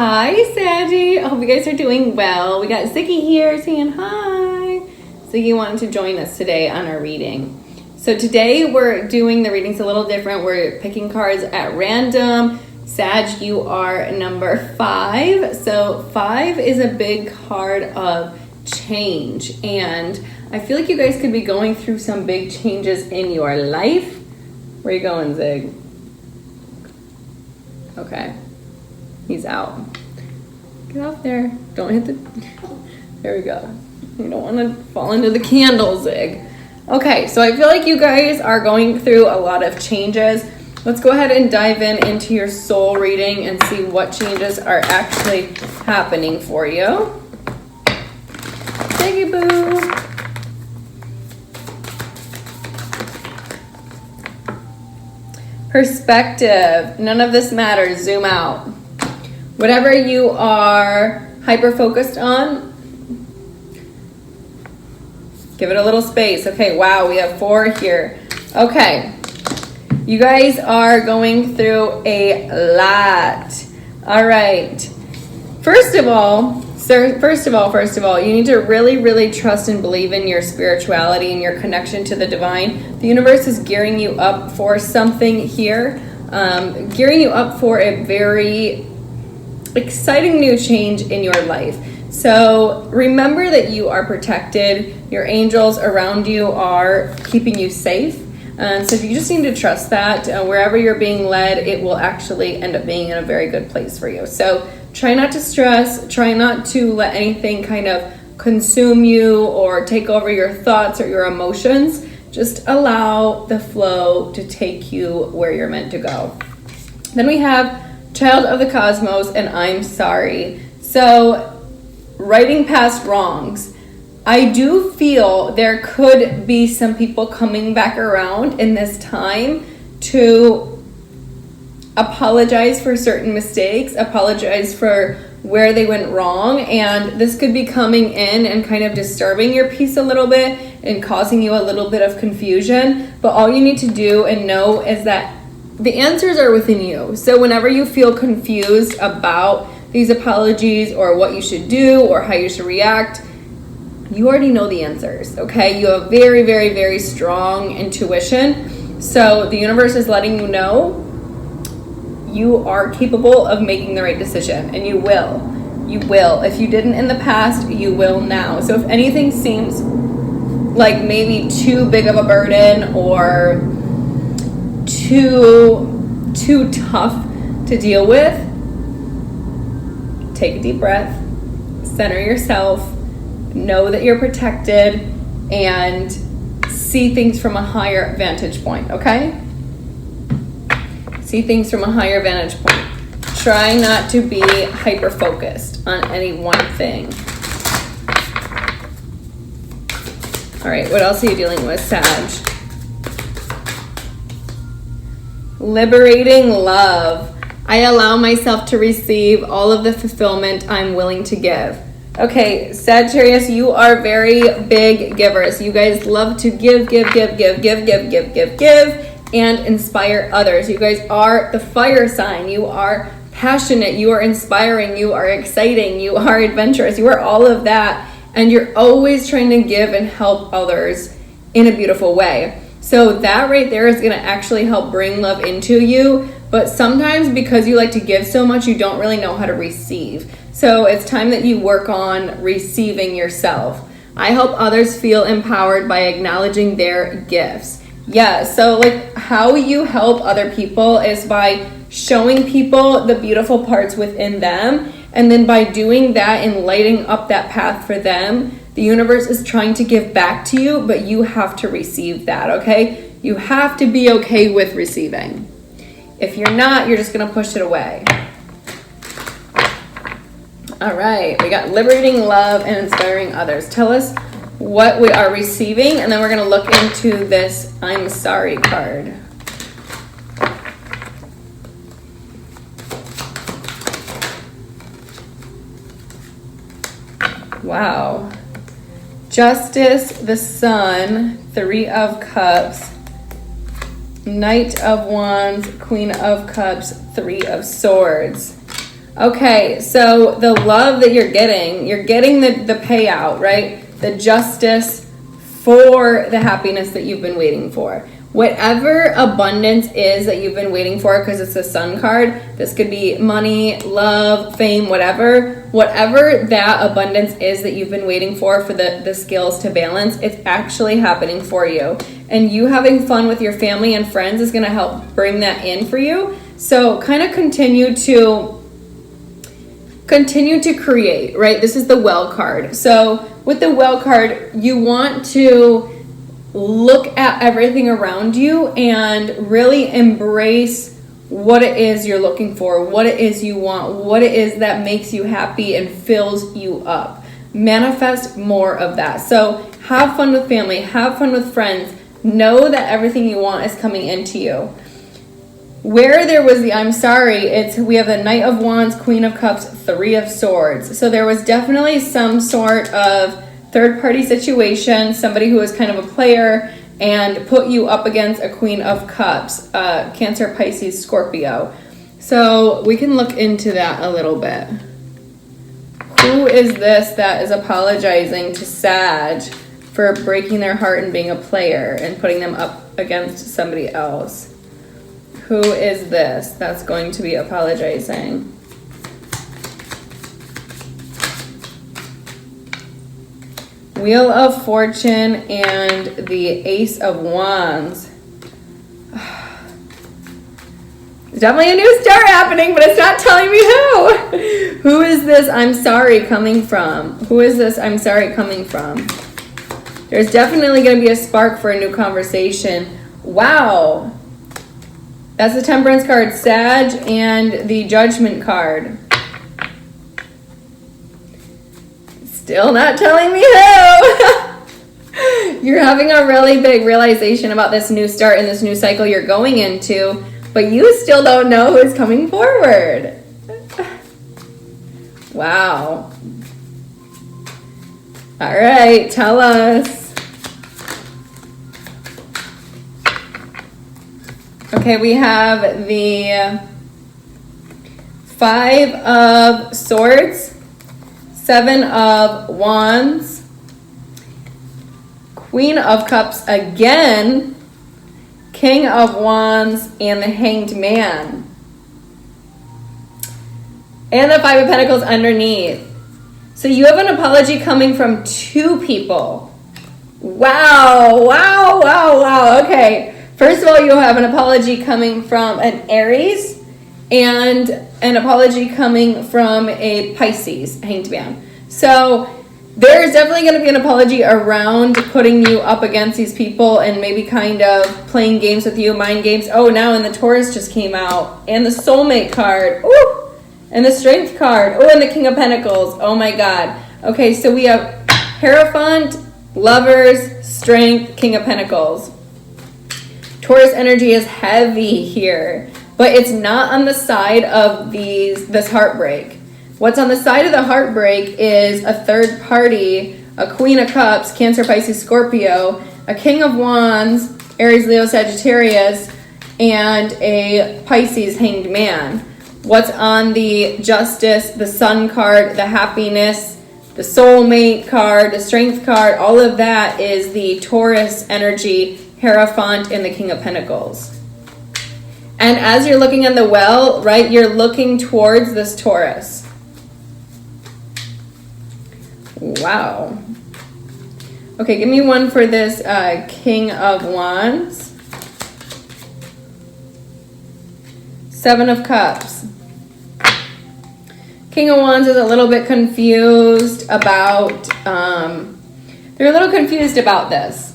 Hi, Saggy. I hope you guys are doing well. We got Ziggy here saying hi. Ziggy wanted to join us today on our reading. So today we're doing the readings a little different. We're picking cards at random. Sag, you are number 5. So 5 is a big card of change. And I feel like you guys could be going through some big changes in your life. Where you going, Zig? Okay. He's out. Get off there. Don't hit the... There we go. You don't want to fall into the candle, Zig. Okay, so I feel like you guys are going through a lot of changes. Let's go ahead and dive into your soul reading and see what changes are actually happening for you. Ziggy boo. Perspective. None of this matters. Zoom out. Whatever you are hyper-focused on, give it a little space. Okay, wow, we have 4 here. Okay, you guys are going through a lot. All right. First of all, you need to really trust and believe in your spirituality and your connection to the divine. The universe is gearing you up for something here, gearing you up for a very exciting new change in your life. So remember that you are protected. Your angels around you are keeping you safe. So you just need to trust that wherever you're being led, it will actually end up being in a very good place for you. So try not to stress, try not to let anything kind of consume you or take over your thoughts or your emotions. Just allow the flow to take you where you're meant to go. Then we have Child of the Cosmos and I'm sorry. So righting past wrongs. I do feel there could be some people coming back around in this time to apologize for certain mistakes, apologize for where they went wrong, and this could be coming in and kind of disturbing your peace a little bit and causing you a little bit of confusion. But all you need to do and know is that the answers are within you. So whenever you feel confused about these apologies or what you should do or how you should react, you already know the answers, okay? You have very strong intuition. So the universe is letting you know you are capable of making the right decision, and you will. You will. If you didn't in the past, you will now. So if anything seems like maybe too big of a burden or too tough to deal with, take a deep breath, center yourself, know that you're protected, and see things from a higher vantage point, okay? See things from a higher vantage point. Try not to be hyper-focused on any one thing. All right, what else are you dealing with, Sag? Liberating love. I allow myself to receive all of the fulfillment I'm willing to give. Okay, Sagittarius, you are very big givers. You guys love to give, and inspire others. You guys are the fire sign. You are passionate. You are inspiring. You are exciting. You are adventurous. You are all of that. And you're always trying to give and help others in a beautiful way. So that right there is going to actually help bring love into you. But sometimes because you like to give so much, you don't really know how to receive. So it's time that you work on receiving yourself. I help others feel empowered by acknowledging their gifts. Yeah, so like how you help other people is by showing people the beautiful parts within them. And then by doing that and lighting up that path for them, the universe is trying to give back to you, but you have to receive that, okay? You have to be okay with receiving. If you're not, you're just gonna push it away. All right, we got liberating love and inspiring others. Tell us what we are receiving, and then we're going to look into this I'm sorry card. Wow. Justice, the Sun, 3 of Cups, Knight of Wands, Queen of Cups, 3 of Swords. Okay, so the love that you're getting the payout, right? The justice for the happiness that you've been waiting for. Whatever abundance is that you've been waiting for, because it's a sun card, this could be money, love, fame, whatever that abundance is that you've been waiting for the skills to balance, it's actually happening for you. And you having fun with your family and friends is going to help bring that in for you. So kind of continue to create, right? This is the well card. So with the well card, you want to look at everything around you and really embrace what it is you're looking for, what it is you want, what it is that makes you happy and fills you up. Manifest more of that. So have fun with family, have fun with friends. Know that everything you want is coming into you. Where there was the I'm sorry, we have the Knight of Wands, Queen of Cups, Three of Swords. So there was definitely some sort of third-party situation, somebody who was kind of a player and put you up against a Queen of Cups, Cancer, Pisces, Scorpio. So we can look into that a little bit. Who is this that is apologizing to Sag for breaking their heart and being a player and putting them up against somebody else? Who is this that's going to be apologizing? Wheel of Fortune and the Ace of Wands. There's definitely a new start happening, but it's not telling me who. Who is this I'm sorry coming from? Who is this I'm sorry coming from? There's definitely going to be a spark for a new conversation. Wow. That's the Temperance card, Sag, and the Judgment card. Still not telling me who. You're having a really big realization about this new start and this new cycle you're going into, but you still don't know who's coming forward. Wow. All right, tell us. Okay, we have the Five of Swords, Seven of Wands, Queen of Cups again, King of Wands, and the Hanged Man. And the Five of Pentacles underneath. So you have an apology coming from two people. Wow, wow, wow, wow. Okay. First of all, you have an apology coming from an Aries and an apology coming from a Pisces, Hanged Man. So there's definitely going to be an apology around putting you up against these people and maybe kind of playing games with you, mind games. Oh, now and the Taurus just came out. And the Soulmate card. Ooh! And the Strength card. Oh, and the King of Pentacles. Oh my God. Okay, so we have Hierophant, Lovers, Strength, King of Pentacles. Taurus energy is heavy here, but it's not on the side of this heartbreak. What's on the side of the heartbreak is a third party, a Queen of Cups, Cancer, Pisces, Scorpio, a King of Wands, Aries, Leo, Sagittarius, and a Pisces Hanged Man. What's on the Justice, the Sun card, the Happiness, the Soulmate card, the Strength card, all of that is the Taurus energy, Hierophant, and the King of Pentacles. And as you're looking in the well, right, you're looking towards this Taurus. Wow. Okay, give me one for this King of Wands. Seven of Cups. King of Wands is a little bit confused about, they're a little confused about this.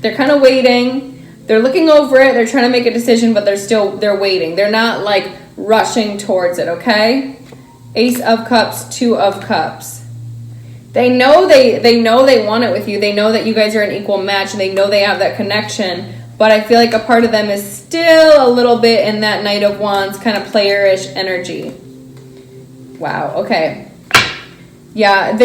They're kind of waiting. They're looking over it. They're trying to make a decision, but they're waiting. They're not like rushing towards it, okay? Ace of Cups, Two of Cups. They know they want it with you. They know that you guys are an equal match, and they know they have that connection. But I feel like a part of them is still a little bit in that Knight of Wands kind of playerish energy. Wow, okay. Yeah,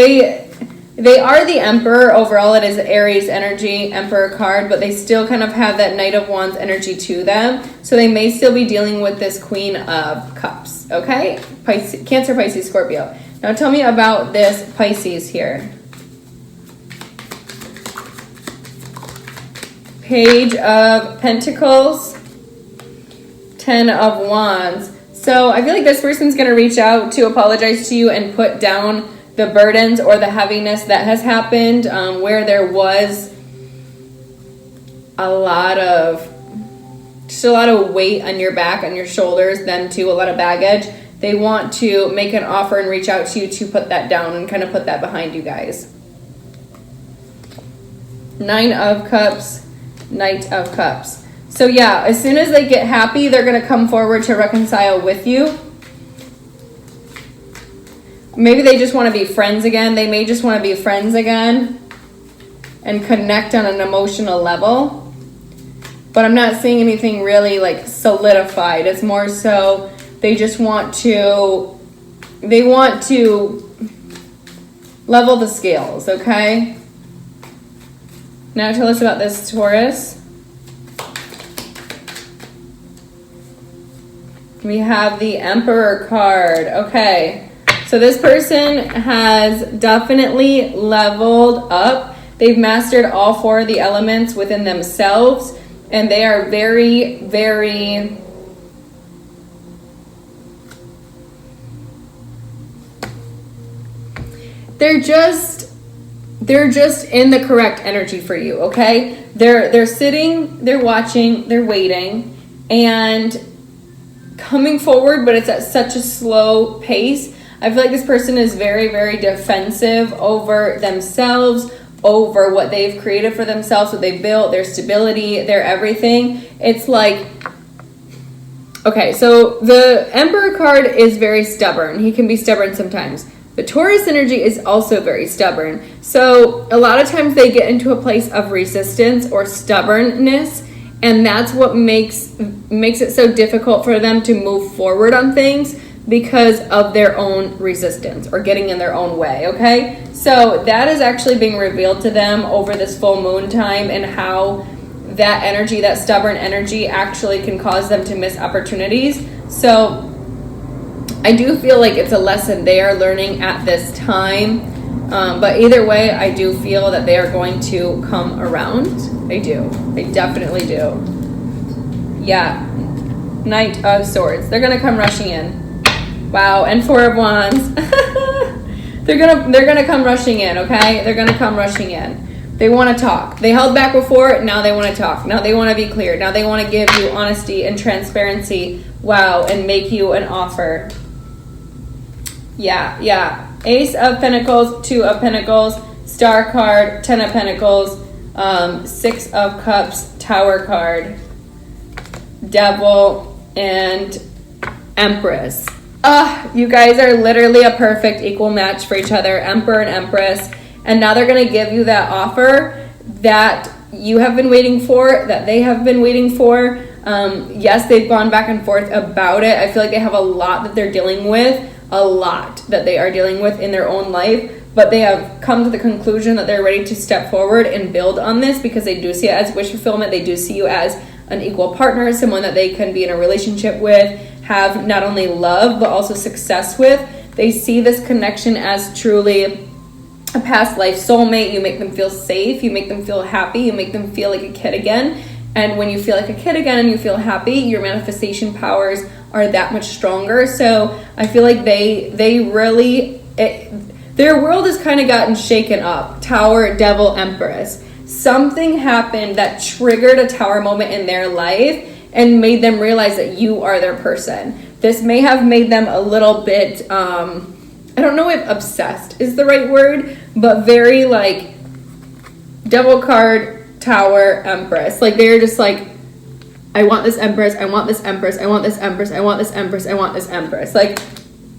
They are the Emperor. Overall, it is Aries energy, Emperor card, but they still kind of have that Knight of Wands energy to them. So they may still be dealing with this Queen of Cups, okay? Pisces, Cancer, Pisces, Scorpio. Now tell me about this Pisces here. Page of Pentacles, 10 of Wands. So I feel like this person's going to reach out to apologize to you and put down the burdens or the heaviness that has happened, where there was a lot of weight on your back, on your shoulders, them too, a lot of baggage. They want to make an offer and reach out to you to put that down and kind of put that behind you guys. 9 of Cups, Knight of Cups. So yeah, as soon as they get happy, they're going to come forward to reconcile with you. Maybe they just want to be friends again. They may just want to be friends again and connect on an emotional level. But I'm not seeing anything really like solidified. It's more so they just want to, level the scales, okay? Now tell us about this Taurus. We have the Emperor card, okay. So this person has definitely leveled up. They've mastered all 4 of the elements within themselves, and they are very, very they're just in the correct energy for you, okay? They're sitting, they're watching, they're waiting, and coming forward, but it's at such a slow pace. I feel like this person is very, very defensive over themselves, over what they've created for themselves, what they've built, their stability, their everything. It's like, okay, so the Emperor card is very stubborn. He can be stubborn sometimes. The Taurus energy is also very stubborn. So a lot of times they get into a place of resistance or stubbornness, and that's what makes it so difficult for them to move forward on things, because of their own resistance or getting in their own way, okay? So that is actually being revealed to them over this full moon time, and how that energy, that stubborn energy, actually can cause them to miss opportunities. So I do feel like it's a lesson they are learning at this time. But either way, I do feel that they are going to come around. I do. I definitely do. Yeah. Knight of Swords. They're going to come rushing in. Wow, and 4 of Wands. They're gonna come rushing in, okay? They're gonna come rushing in. They want to talk. They held back before, now they want to talk. Now they want to be clear. Now they want to give you honesty and transparency. Wow, and make you an offer. Yeah. Ace of Pentacles, 2 of Pentacles, Star card, 10 of Pentacles, 6 of Cups, Tower card, Devil, and Empress. You guys are literally a perfect equal match for each other, Emperor and Empress. And now they're going to give you that offer that you have been waiting for, that they have been waiting for. Yes, they've gone back and forth about it. I feel like they have a lot that they're dealing with, a lot that they are dealing with in their own life. But they have come to the conclusion that they're ready to step forward and build on this, because they do see it as wish fulfillment. They do see you as an equal partner, someone that they can be in a relationship with, have not only love but also success with. They see this connection as truly a past life soulmate. You make them feel safe, you make them feel happy, you make them feel like a kid again. And when you feel like a kid again and you feel happy, your manifestation powers are that much stronger. So I feel like they really, their world has kind of gotten shaken up. Tower, Devil, Empress. Something happened that triggered a tower moment in their life and made them realize that you are their person. This may have made them a little bit, I don't know if obsessed is the right word, but very like Devil card, Tower, Empress. Like they're just like, I want this Empress, I want this Empress, I want this Empress, I want this Empress, I want this Empress. Like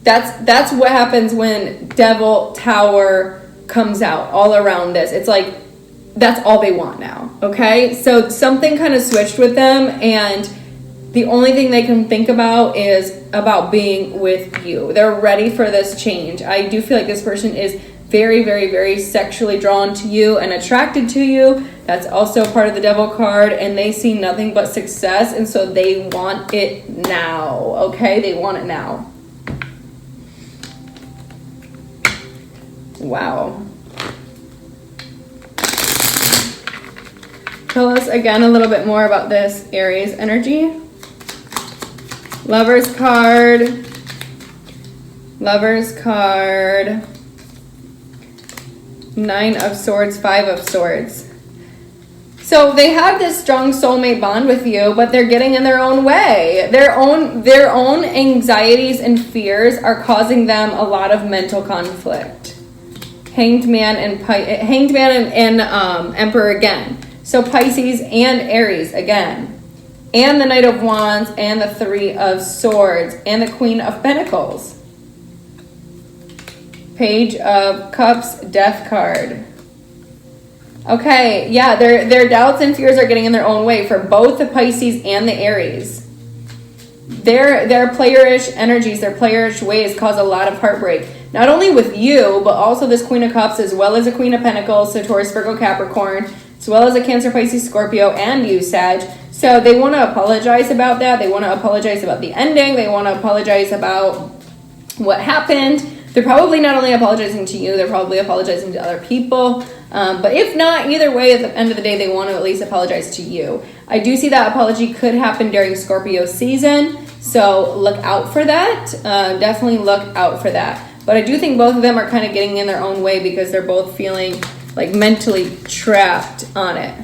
that's what happens when Devil, Tower comes out all around this. It's like, that's all they want now, okay? So something kind of switched with them, and the only thing they can think about is about being with you. They're ready for this change. I do feel like this person is very, very, very sexually drawn to you and attracted to you. That's also part of the Devil card, and they see nothing but success, and so they want it now, okay? They want it now. Wow. Tell us again a little bit more about this Aries energy. Lovers card. Lovers card. 9 of Swords, 5 of Swords. So they have this strong soulmate bond with you, but they're getting in their own way. Their own anxieties and fears are causing them a lot of mental conflict. Hanged Man and Emperor again. So Pisces and Aries again. And the Knight of Wands and the 3 of Swords and the Queen of Pentacles. Page of Cups, Death card. Okay, yeah, their doubts and fears are getting in their own way for both the Pisces and the Aries. Their playerish energies, their playerish ways cause a lot of heartbreak. Not only with you, but also this Queen of Cups, as well as a Queen of Pentacles, so Taurus, Virgo, Capricorn, as well as a Cancer, Pisces, Scorpio, and you, Sag. So they want to apologize about that. They want to apologize about the ending. They want to apologize about what happened. They're probably not only apologizing to you, they're probably apologizing to other people. But if not, either way, at the end of the day, they want to at least apologize to you. I do see that apology could happen during Scorpio season, so look out for that. Definitely look out for that. But I do think both of them are kind of getting in their own way because they're both feeling like mentally trapped on it.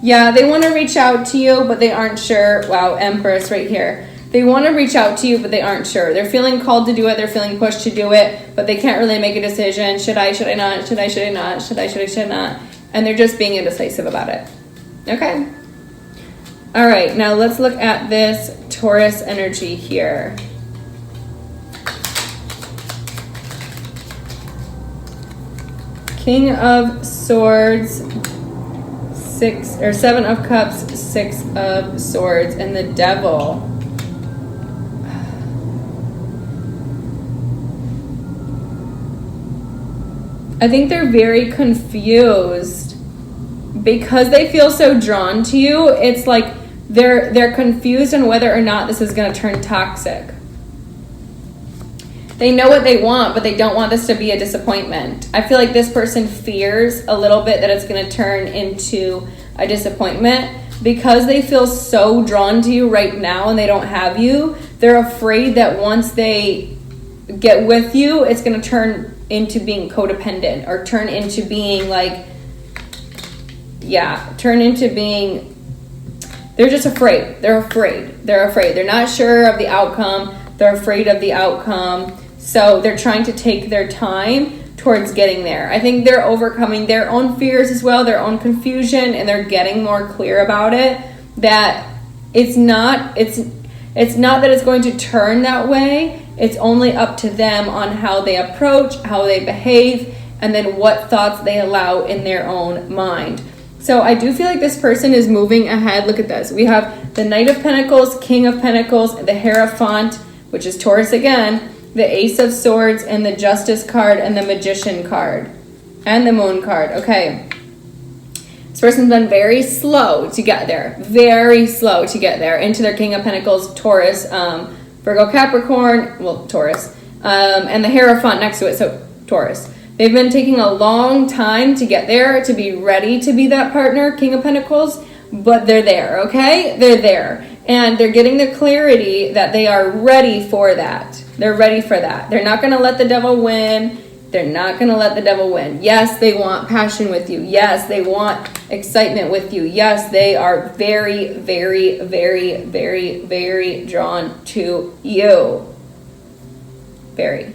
Yeah, they want to reach out to you, but they aren't sure. Wow, Empress right here. They want to reach out to you, but they aren't sure. They're feeling called to do it. They're feeling pushed to do it, but they can't really make a decision. Should I, should I not? Should I, should I not? Should I, should I not? And they're just being indecisive about it. Okay. All right, now let's look at this Taurus energy here. King of Swords, 7 of Cups, 6 of Swords, and the Devil. I think they're very confused because they feel so drawn to you. It's like they're confused on whether or not this is going to turn toxic. They know what they want, but they don't want this to be a disappointment. I feel like this person fears a little bit that it's going to turn into a disappointment because they feel so drawn to you right now and they don't have you. They're afraid that once they get with you, it's going to turn into being codependent or turn into being like, turn into being, they're just afraid. They're afraid. They're not sure of the outcome. They're afraid of the outcome. So they're trying to take their time towards getting there. I think they're overcoming their own fears as well, their own confusion, and they're getting more clear about it, that it's not that it's going to turn that way. It's only up to them on how they approach, how they behave, and then what thoughts they allow in their own mind. So I do feel like this person is moving ahead. Look at this. We have the Knight of Pentacles, King of Pentacles, the Hierophant, which is Taurus again, the Ace of Swords, and the Justice card, and the Magician card, and the Moon card. Okay. This person's been very slow to get there. Very slow to get there into their King of Pentacles, Taurus, Virgo, Capricorn, well, Taurus, and the Hierophant next to it, so Taurus. They've been taking a long time to get there, to be ready to be that partner, King of Pentacles, but they're there, okay? They're there. And they're getting the clarity that they are ready for that. They're ready for that. They're not going to let the devil win. They're not going to let the devil win. Yes, they want passion with you. Yes, they want excitement with you. Yes, they are very, very, very, very, very drawn to you. Very.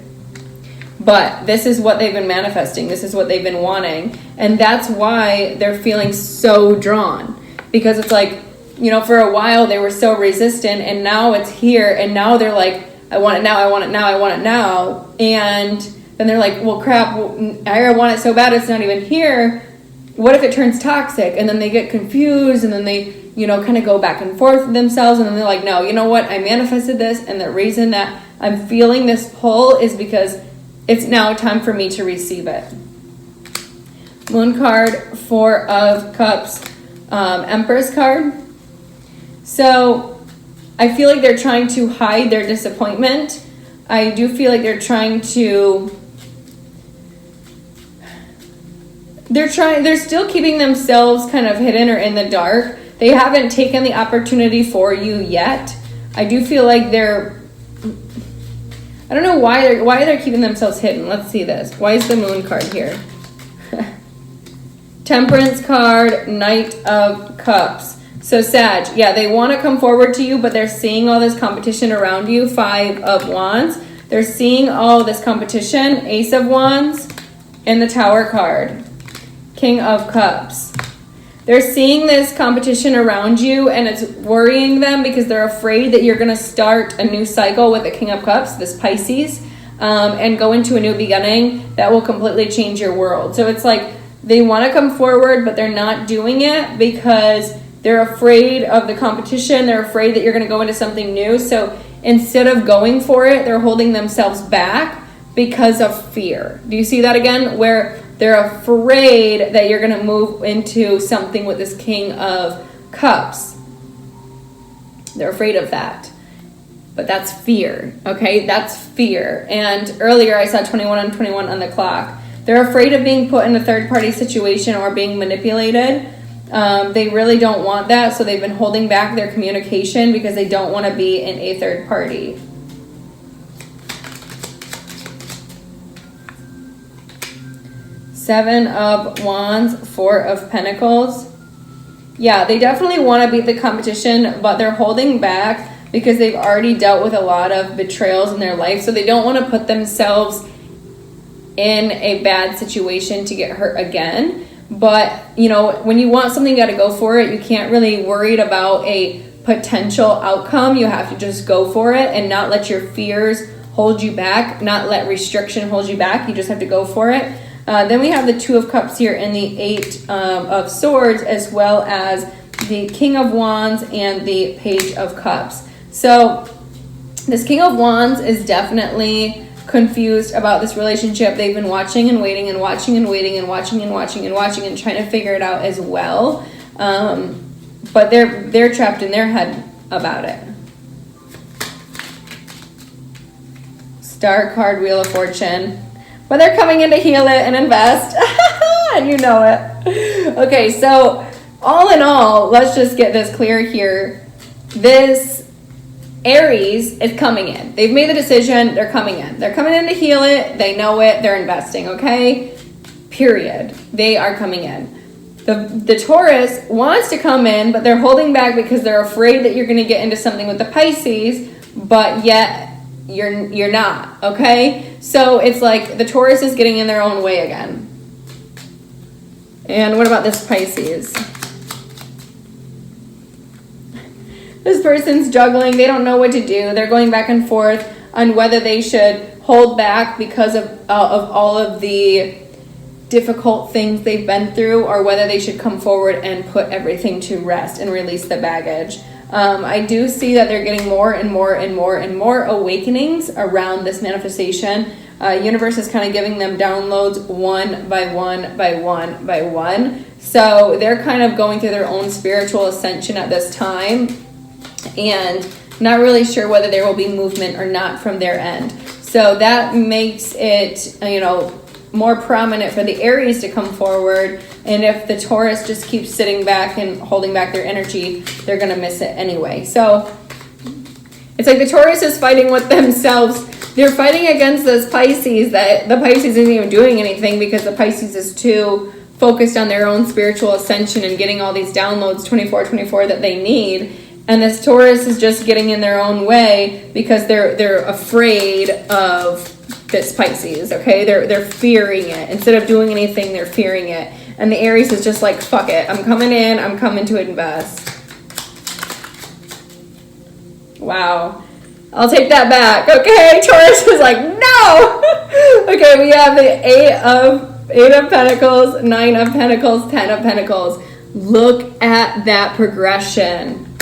But this is what they've been manifesting. This is what they've been wanting. And that's why they're feeling so drawn. Because it's like, you know, for a while they were so resistant, and now it's here, and now they're like, I want it now, I want it now, I want it now. And then they're like, well, crap, I want it so bad it's not even here. what if it turns toxic, and then they get confused, and then they, you know, kind of go back and forth with themselves, and then they're like, no, you know what, I manifested this, and the reason that I'm feeling this pull is because it's now time for me to receive it. Moon card, 4 of Cups, Empress card. So I feel like they're trying to hide their disappointment. I do feel like they're still keeping themselves kind of hidden or in the dark. They haven't taken the opportunity for you yet. I do feel like I don't know why they're keeping themselves hidden. Let's see this. Why is the Moon card here? Temperance card, Knight of Cups. So Sag, yeah, they want to come forward to you, but they're seeing all this competition around you. 5 of Wands. They're seeing all this competition. Ace of Wands and the Tower card. King of Cups. They're seeing this competition around you, and it's worrying them because they're afraid that you're going to start a new cycle with the King of Cups, this Pisces, and go into a new beginning that will completely change your world. So it's like they want to come forward, but they're not doing it because they're afraid of the competition. They're afraid that you're going to go into something new. So instead of going for it, they're holding themselves back because of fear. Do you see that again? Where they're afraid that you're going to move into something with this King of Cups. They're afraid of that. But that's fear, okay? That's fear. And earlier I saw 21 on 21 on the clock. They're afraid of being put in a third-party situation or being manipulated. They really don't want that, so they've been holding back their communication because they don't want to be in a third party. Seven of Wands, 4 of Pentacles. Yeah, they definitely want to beat the competition, but they're holding back because they've already dealt with a lot of betrayals in their life. So they don't want to put themselves in a bad situation to get hurt again. But, you know, when you want something, you got to go for it. You can't really worry about a potential outcome. You have to just go for it and not let your fears hold you back, not let restriction hold you back. You just have to go for it. Then we have the 2 of Cups here and the 8 of Swords, as well as the King of Wands and the Page of Cups. So this King of Wands is definitely confused about this relationship. They've been watching and waiting and watching and waiting and watching and watching and watching and trying to figure it out as well. But they're trapped in their head about it. Star card, Wheel of Fortune. But they're coming in to heal it and invest. And you know it. Okay, so all in all, let's just get this clear here. This Aries is coming in. They've made the decision. They're coming in. They're coming in to heal it. They know it. They're investing, okay? Period. They are coming in. The Taurus wants to come in, but they're holding back because they're afraid that you're going to get into something with the Pisces, but yet you're not, okay? So it's like the Taurus is getting in their own way again. And what about this Pisces? This person's juggling. They don't know what to do. They're going back and forth on whether they should hold back because of all of the difficult things they've been through, or whether they should come forward and put everything to rest and release the baggage. I do see that they're getting more and more and more and more awakenings around this manifestation. Universe is kind of giving them downloads one by one by one by one. So they're kind of going through their own spiritual ascension at this time, and not really sure whether there will be movement or not from their end. So that makes it, more prominent for the Aries to come forward. And if the Taurus just keeps sitting back and holding back their energy, they're going to miss it anyway. So it's like the Taurus is fighting with themselves. They're fighting against this Pisces, that the Pisces isn't even doing anything because the Pisces is too focused on their own spiritual ascension and getting all these downloads 24/24 that they need. And this Taurus is just getting in their own way because they're afraid of this Pisces, okay? They're fearing it. Instead of doing anything, they're fearing it. And the Aries is just like, fuck it. I'm coming in. I'm coming to invest. Wow. I'll take that back. Okay, Taurus is like, no! Okay, we have the 8 of 8 of Pentacles, 9 of Pentacles, 10 of Pentacles. Look at that progression.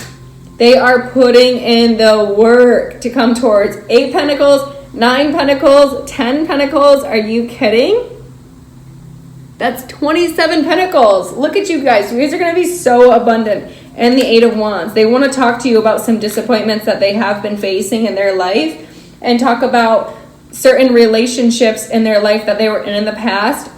They are putting in the work to come towards 8 Pentacles, 9 Pentacles, 10 Pentacles. Are you kidding? That's 27 Pentacles. Look at you guys. You guys are going to be so abundant. And the 8 of Wands. They want to talk to you about some disappointments that they have been facing in their life and talk about certain relationships in their life that they were in the past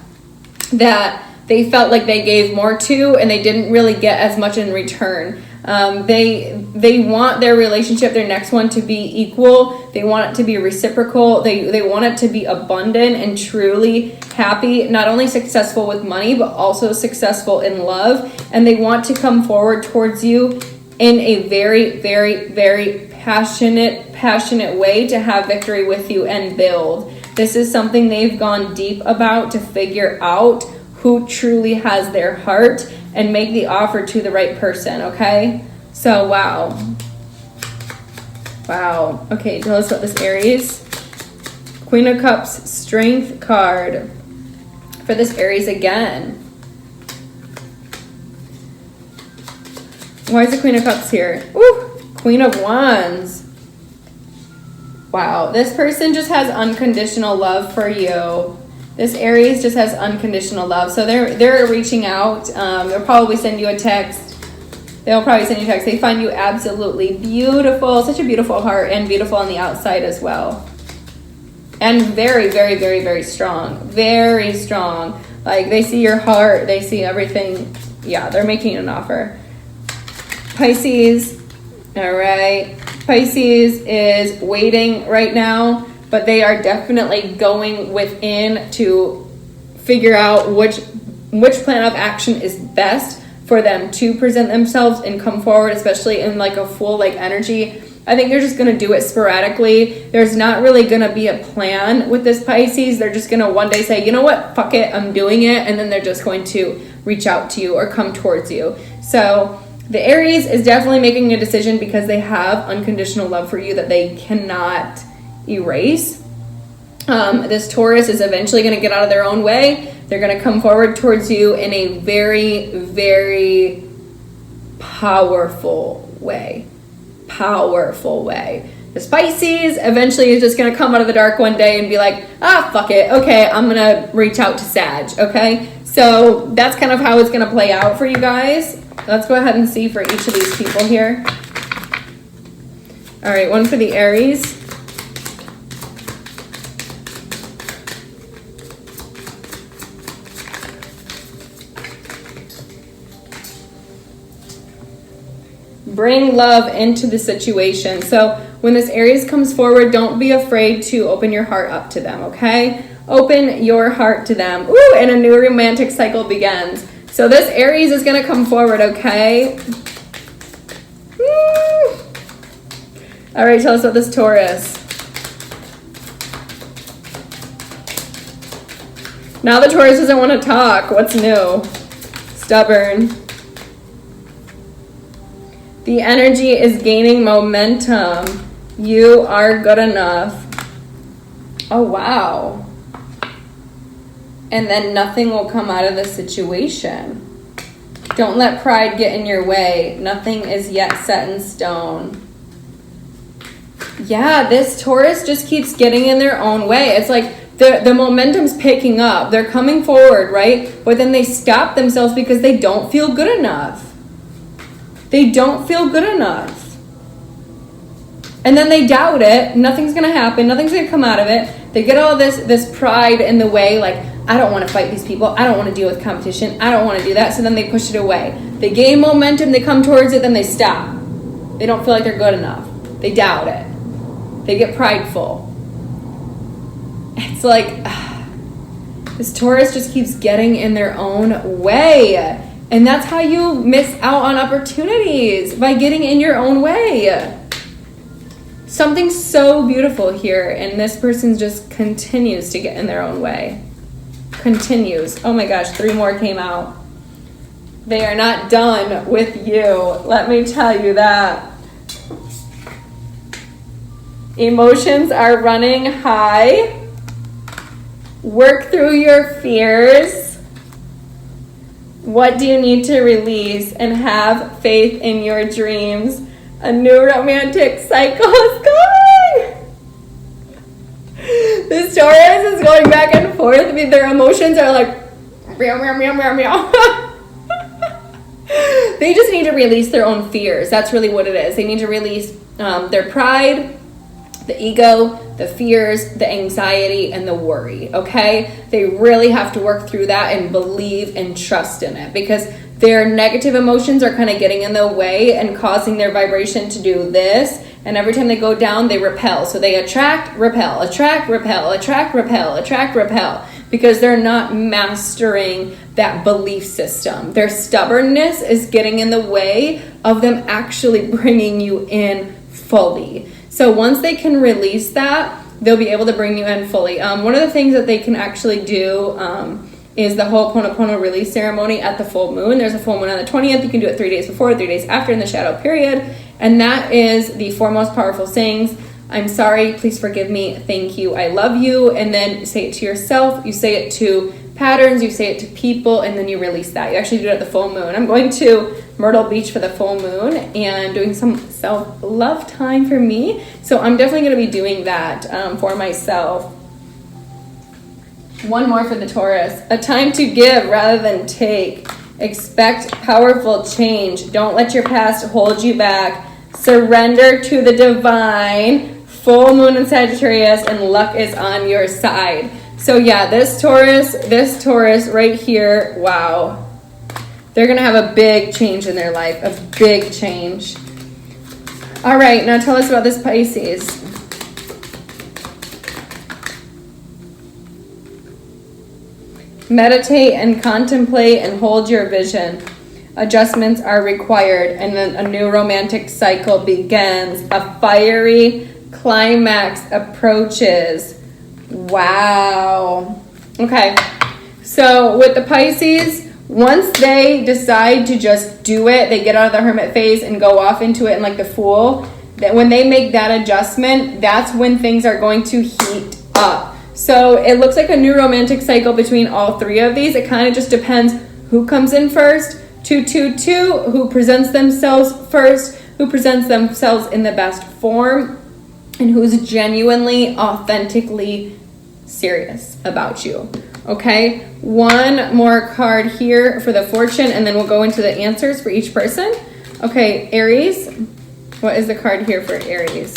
that they felt like they gave more to and they didn't really get as much in return. They want their relationship, their next one, to be equal. They want it to be reciprocal. They want it to be abundant and truly happy, not only successful with money, but also successful in love. And they want to come forward towards you in a very, very, very passionate way to have victory with you and build. This is something they've gone deep about to figure out who truly has their heart and make the offer to the right person, okay? So, wow. Wow. Okay, tell us about this Aries. Queen of Cups, Strength card for this Aries again. Why is the Queen of Cups here? Ooh, Queen of Wands. Wow, this person just has unconditional love for you. This Aries just has unconditional love. So they're reaching out. They'll probably send you a text. They'll probably send you a text. They find you absolutely beautiful. Such a beautiful heart, and beautiful on the outside as well. And very, very, very, very strong. Very strong. Like, they see your heart. They see everything. Yeah, they're making an offer. Pisces. All right. Pisces is waiting right now, but they are definitely going within to figure out which plan of action is best for them to present themselves and come forward, especially in like a full like energy. I think they're just going to do it sporadically. There's not really going to be a plan with this Pisces. They're just going to one day say, you know what, fuck it, I'm doing it. And then they're just going to reach out to you or come towards you. So the Aries is definitely making a decision because they have unconditional love for you that they cannot erase. This Taurus is eventually going to get out of their own way. They're going to come forward towards you in a very, very powerful way. Powerful way. The Pisces eventually is just going to come out of the dark one day and be like, ah, fuck it. Okay, I'm going to reach out to Sag. Okay, so that's kind of how it's going to play out for you guys. Let's go ahead and see for each of these people here. All right, one for the Aries. Bring love into the situation. So when this Aries comes forward, don't be afraid to open your heart up to them, okay? Open your heart to them. Ooh, and a new romantic cycle begins. So this Aries is going to come forward, okay? Woo. All right, tell us about this Taurus. Now the Taurus doesn't want to talk. What's new? Stubborn. The energy is gaining momentum. You are good enough. Oh, wow. And then nothing will come out of the situation. Don't let pride get in your way. Nothing is yet set in stone. Yeah, this Taurus just keeps getting in their own way. It's like the momentum's picking up. They're coming forward, right? But then they stop themselves because they don't feel good enough. They don't feel good enough. And then they doubt it. Nothing's going to happen. Nothing's going to come out of it. They get all this pride in the way, like, I don't want to fight these people. I don't want to deal with competition. I don't want to do that. So then they push it away. They gain momentum. They come towards it. Then they stop. They don't feel like they're good enough. They doubt it. They get prideful. It's like, this Taurus just keeps getting in their own way. And that's how you miss out on opportunities, by getting in your own way. Something so beautiful here, and this person just continues to get in their own way. Continues. Oh my gosh, 3 more came out. They are not done with you. Let me tell you that. Emotions are running high. Work through your fears. What do you need to release? And have faith in your dreams. A new romantic cycle is coming. This Taurus is going back and forth. I mean, their emotions are like, meow, meow, meow, meow, meow. They just need to release their own fears. That's really what it is. They need to release their pride, the ego, the fears, the anxiety, and the worry, okay? They really have to work through that and believe and trust in it, because their negative emotions are kind of getting in the way and causing their vibration to do this. And every time they go down, they repel. So they attract, repel, attract, repel, attract, repel, attract, repel, because they're not mastering that belief system. Their stubbornness is getting in the way of them actually bringing you in fully. So once they can release that, they'll be able to bring you in fully. One of the things that they can actually do is the Ho'oponopono release ceremony at the full moon. There's a full moon on the 20th. You can do it 3 days before, 3 days after in the shadow period. And that is the 4 most powerful sayings. I'm sorry, please forgive me, thank you, I love you. And then you say it to yourself, you say it to patterns, you say it to people, and then you release that. You actually do it at the full moon. I'm going to Myrtle Beach for the full moon and doing some self-love time for me. So I'm definitely going to be doing that for myself. One more for the Taurus. A time to give rather than take. Expect powerful change. Don't let your past hold you back. Surrender to the divine. Full moon in Sagittarius, and luck is on your side. So yeah, this Taurus right here, wow. They're going to have a big change in their life, a big change. All right, now tell us about this Pisces. Meditate and contemplate and hold your vision. Adjustments are required, and then a new romantic cycle begins. A fiery climax approaches. Wow. Okay, so with the Pisces, once they decide to just do it, they get out of the hermit phase and go off into it and like the Fool, that when they make that adjustment, that's when things are going to heat up. So it looks like a new romantic cycle between all three of these. It kind of just depends who comes in first. 222, who presents themselves first, who presents themselves in the best form, and who's genuinely, authentically serious about you. Okay, one more card here for the fortune, and then we'll go into the answers for each person. Okay, Aries. What is the card here for Aries?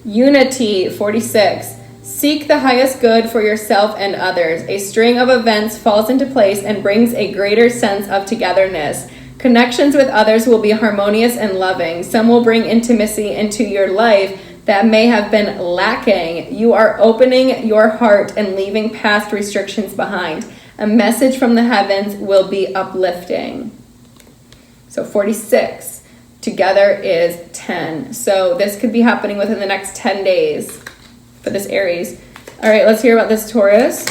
Unity, 46. Seek the highest good for yourself and others. A string of events falls into place and brings a greater sense of togetherness. Connections with others will be harmonious and loving. Some will bring intimacy into your life that may have been lacking. You are opening your heart and leaving past restrictions behind. A message from the heavens will be uplifting. So 46 together is 10. So this could be happening within the next 10 days. For this Aries. All right, let's hear about this Taurus.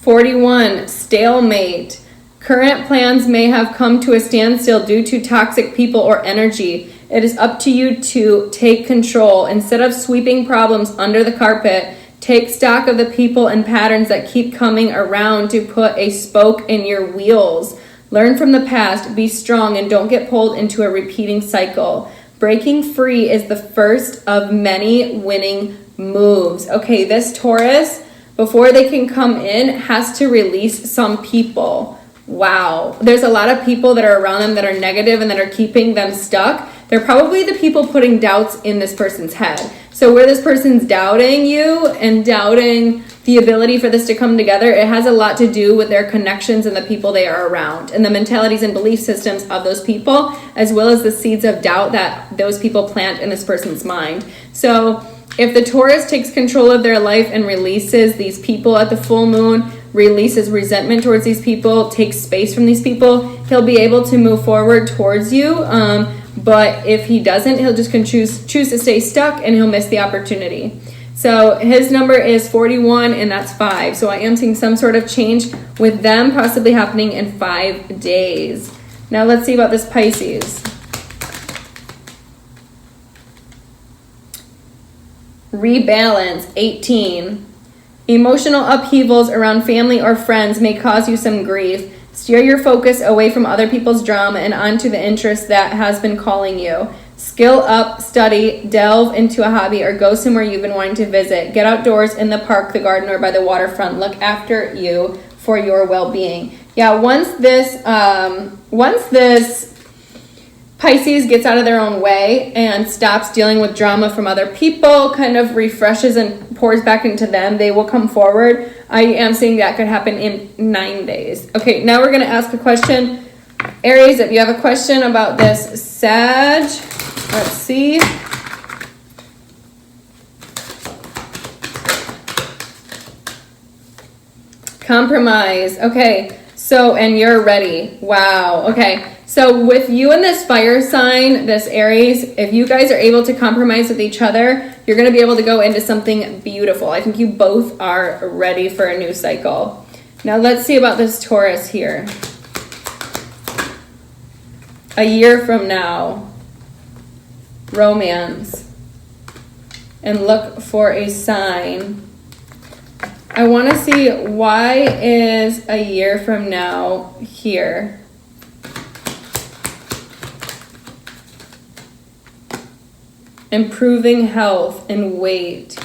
41, stalemate. Current plans may have come to a standstill due to toxic people or energy. It is up to you to take control. Instead of sweeping problems under the carpet, take stock of the people and patterns that keep coming around to put a spoke in your wheels. Learn from the past, be strong, and don't get pulled into a repeating cycle. Breaking free is the first of many winning moves. Okay, this Taurus, before they can come in, has to release some people. Wow. There's a lot of people that are around them that are negative and that are keeping them stuck. They're probably the people putting doubts in this person's head. So where this person's doubting you and doubting the ability for this to come together, it has a lot to do with their connections and the people they are around and the mentalities and belief systems of those people, as well as the seeds of doubt that those people plant in this person's mind. So if the Taurus takes control of their life and releases these people at the full moon, releases resentment towards these people, takes space from these people, he'll be able to move forward towards you. But if he doesn't, he'll just choose to stay stuck, and he'll miss the opportunity. So his number is 41, and that's 5. So I am seeing some sort of change with them possibly happening in 5 days. Now let's see about this Pisces. rebalance, 18. Emotional upheavals around family or friends may cause you some grief. Steer your focus away from other people's drama and onto the interest that has been calling you. Skill up, study, delve into a hobby, or go somewhere you've been wanting to visit. Get outdoors in the park, the garden, or by the waterfront. Look after you for your well-being. Yeah, once this Pisces gets out of their own way and stops dealing with drama from other people, kind of refreshes and pours back into them, they will come forward. I am saying that could happen in 9 days. Okay, now we're going to ask a question. Aries, if you have a question about this Sag, let's see. Compromise. Okay, so, and you're ready. Wow. Okay, so with you and this fire sign, this Aries, if you guys are able to compromise with each other, you're going to be able to go into something beautiful. I think you both are ready for a new cycle. Now let's see about this Taurus here. A year from now, romance, and look for a sign. I want to see, why is a year from now here? Improving health and weight.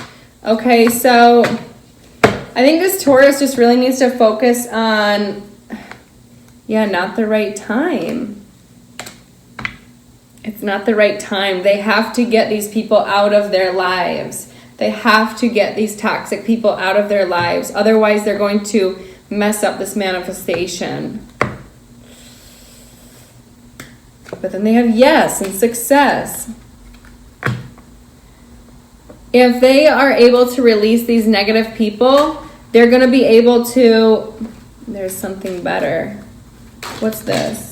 Okay, so I think this Taurus just really needs to focus on, not the right time. It's not the right time. They have to get these people out of their lives. They have to get these toxic people out of their lives. Otherwise, they're going to mess up this manifestation. But then they have yes and success. If they are able to release these negative people, they're going to be able to... There's something better. What's this?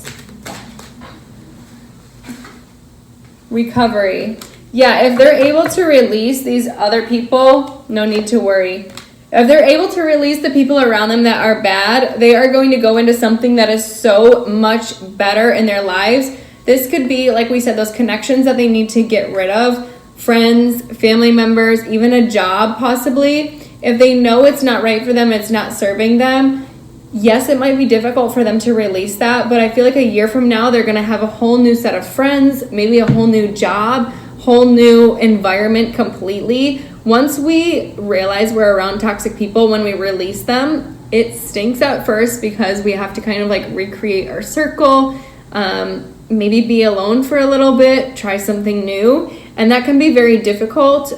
Recovery. Yeah, if they're able to release these other people, no need to worry. If they're able to release the people around them that are bad, they are going to go into something that is so much better in their lives. This could be, like we said, those connections that they need to get rid of. Friends, family members, even a job possibly. If they know it's not right for them, it's not serving them, yes, it might be difficult for them to release that, but I feel like a year from now, they're going to have a whole new set of friends, maybe a whole new job, whole new environment completely. Once we realize we're around toxic people, when we release them, it stinks at first because we have to kind of like recreate our circle, maybe be alone for a little bit, try something new, and that can be very difficult.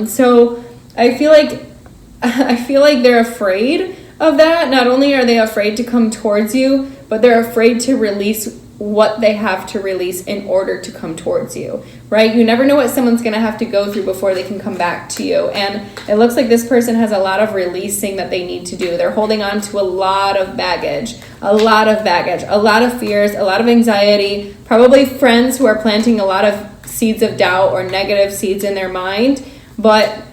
So I feel like they're afraid of that. Not only are they afraid to come towards you, but they're afraid to release what they have to release in order to come towards you, right? You never know what someone's going to have to go through before they can come back to you. And it looks like this person has a lot of releasing that they need to do. They're holding on to a lot of baggage, a lot of fears, a lot of anxiety, probably friends who are planting a lot of seeds of doubt or negative seeds in their mind, but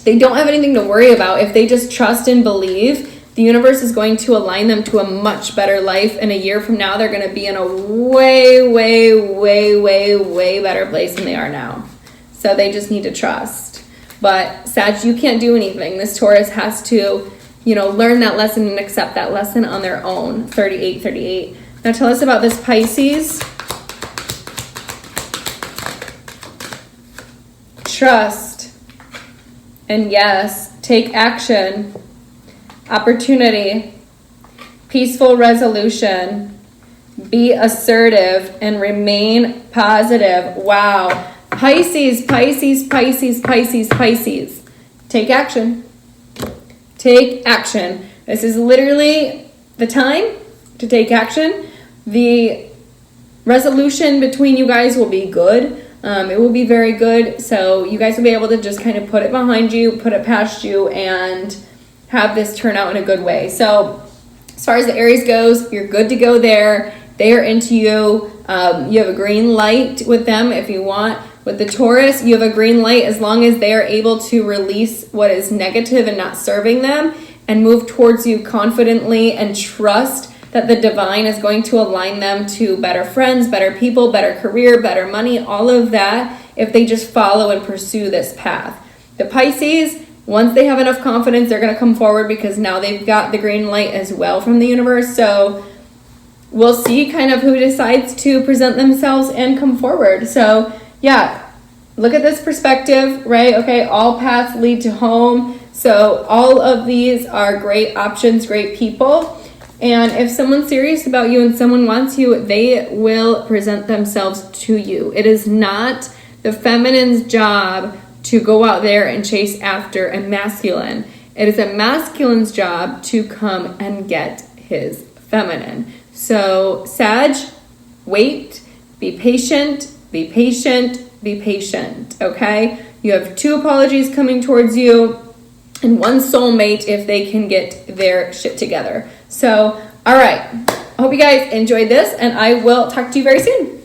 they don't have anything to worry about. If they just trust and believe, the universe is going to align them to a much better life. And a year from now, they're going to be in a way, way, way, way, way better place than they are now. So they just need to trust. But Sag, you can't do anything. This Taurus has to, learn that lesson and accept that lesson on their own. 38. Now tell us about this Pisces. Trust. And yes, take action, opportunity, peaceful resolution, be assertive, and remain positive. Wow. Pisces. Take action. Take action. This is literally the time to take action. The resolution between you guys will be good. It will be very good. So you guys will be able to just kind of put it behind you, put it past you, and have this turn out in a good way. So as far as the Aries goes, you're good to go there. They are into you. You have a green light with them if you want. With the Taurus, you have a green light as long as they are able to release what is negative and not serving them and move towards you confidently and trust that the divine is going to align them to better friends, better people, better career, better money, all of that, if they just follow and pursue this path. The Pisces, once they have enough confidence, they're going to come forward because now they've got the green light as well from the universe. So we'll see kind of who decides to present themselves and come forward. So yeah, look at this perspective, right? Okay, all paths lead to home. So all of these are great options, great people. And if someone's serious about you and someone wants you, they will present themselves to you. It is not the feminine's job to go out there and chase after a masculine. It is a masculine's job to come and get his feminine. So Sag, wait, be patient, be patient, be patient, okay? You have 2 apologies coming towards you and 1 soulmate if they can get their shit together. So, all right. I hope you guys enjoyed this, and I will talk to you very soon.